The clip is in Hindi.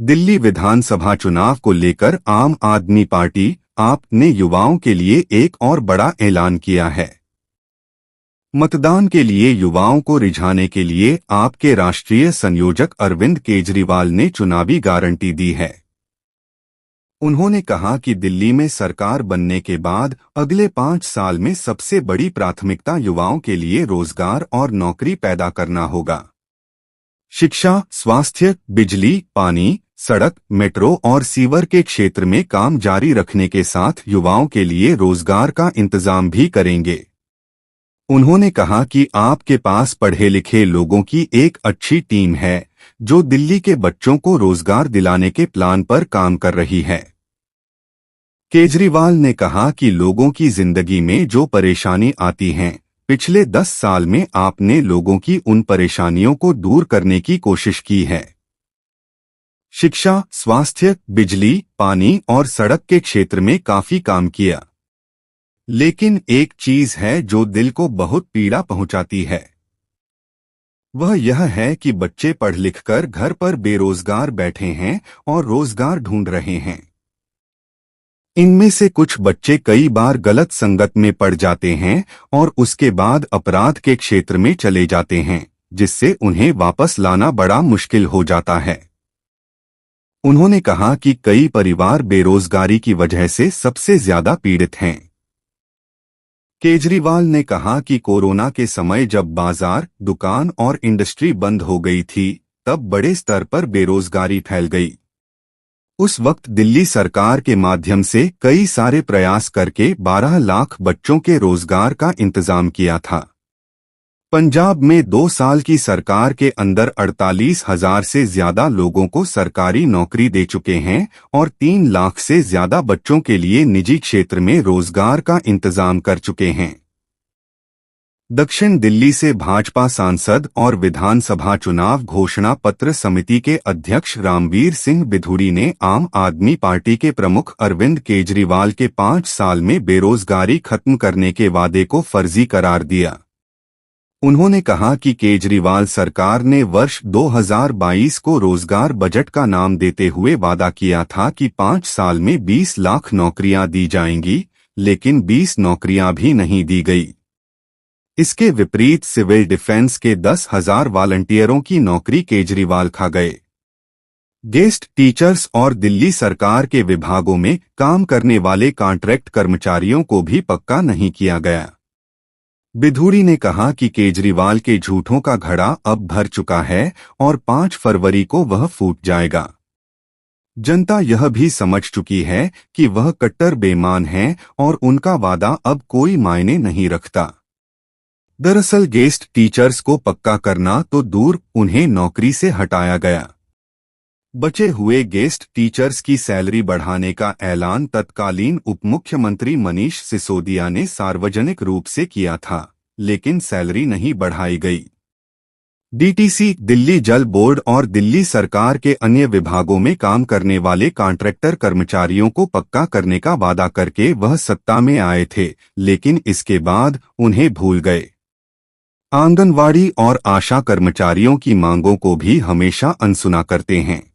दिल्ली विधानसभा चुनाव को लेकर आम आदमी पार्टी आप ने युवाओं के लिए एक और बड़ा ऐलान किया है। मतदान के लिए युवाओं को रिझाने के लिए आपके राष्ट्रीय संयोजक अरविंद केजरीवाल ने चुनावी गारंटी दी है। उन्होंने कहा कि दिल्ली में सरकार बनने के बाद अगले 5 साल में सबसे बड़ी प्राथमिकता युवाओं के लिए रोजगार और नौकरी पैदा करना होगा। शिक्षा, स्वास्थ्य, बिजली, पानी, सड़क, मेट्रो और सीवर के क्षेत्र में काम जारी रखने के साथ युवाओं के लिए रोजगार का इंतजाम भी करेंगे। उन्होंने कहा कि आपके पास पढ़े लिखे लोगों की एक अच्छी टीम है जो दिल्ली के बच्चों को रोजगार दिलाने के प्लान पर काम कर रही है। केजरीवाल ने कहा कि लोगों की जिंदगी में जो परेशानी आती हैं, पिछले 10 साल में आपने लोगों की उन परेशानियों को दूर करने की कोशिश की है। शिक्षा, स्वास्थ्य, बिजली, पानी और सड़क के क्षेत्र में काफी काम किया। लेकिन एक चीज है जो दिल को बहुत पीड़ा पहुंचाती है। वह यह है कि बच्चे पढ़ लिखकर घर पर बेरोजगार बैठे हैं और रोजगार ढूंढ रहे हैं। इनमें से कुछ बच्चे कई बार गलत संगत में पड़ जाते हैं और उसके बाद अपराध के क्षेत्र में चले जाते हैं, जिससे उन्हें वापस लाना बड़ा मुश्किल हो जाता है। उन्होंने कहा कि कई परिवार बेरोजगारी की वजह से सबसे ज्यादा पीड़ित हैं। केजरीवाल ने कहा कि कोरोना के समय जब बाजार, दुकान और इंडस्ट्री बंद हो गई थी, तब बड़े स्तर पर बेरोजगारी फैल गई। उस वक्त दिल्ली सरकार के माध्यम से कई सारे प्रयास करके 12 लाख बच्चों के रोजगार का इंतजाम किया था। पंजाब में 2 साल की सरकार के अंदर 48,000 से ज्यादा लोगों को सरकारी नौकरी दे चुके हैं और 3 लाख से ज्यादा बच्चों के लिए निजी क्षेत्र में रोजगार का इंतजाम कर चुके हैं। दक्षिण दिल्ली से भाजपा सांसद और विधानसभा चुनाव घोषणा पत्र समिति के अध्यक्ष रामवीर सिंह बिधूड़ी ने आम आदमी पार्टी के प्रमुख अरविंद केजरीवाल के 5 साल में बेरोजगारी खत्म करने के वादे को फर्जी करार दिया। उन्होंने कहा कि केजरीवाल सरकार ने वर्ष 2022 को रोजगार बजट का नाम देते हुए वादा किया था कि 5 साल में 20 लाख नौकरियां दी जाएंगी, लेकिन 20 नौकरियां भी नहीं दी गई। इसके विपरीत सिविल डिफेंस के 10,000 वॉलंटियरों की नौकरी केजरीवाल खा गए। गेस्ट टीचर्स और दिल्ली सरकार के विभागों में काम करने वाले कॉन्ट्रैक्ट कर्मचारियों को भी पक्का नहीं किया गया। बिधूड़ी ने कहा कि केजरीवाल के झूठों का घड़ा अब भर चुका है और 5 फरवरी को वह फूट जाएगा। जनता यह भी समझ चुकी है कि वह कट्टर बेईमान हैं और उनका वादा अब कोई मायने नहीं रखता। दरअसल गेस्ट टीचर्स को पक्का करना तो दूर, उन्हें नौकरी से हटाया गया। बचे हुए गेस्ट टीचर्स की सैलरी बढ़ाने का ऐलान तत्कालीन उपमुख्यमंत्री मनीष सिसोदिया ने सार्वजनिक रूप से किया था, लेकिन सैलरी नहीं बढ़ाई गई। डीटीसी, दिल्ली जल बोर्ड और दिल्ली सरकार के अन्य विभागों में काम करने वाले कॉन्ट्रैक्टर कर्मचारियों को पक्का करने का वादा करके वह सत्ता में आए थे, लेकिन इसके बाद उन्हें भूल गए। आंगनवाड़ी और आशा कर्मचारियों की मांगों को भी हमेशा अनसुना करते हैं।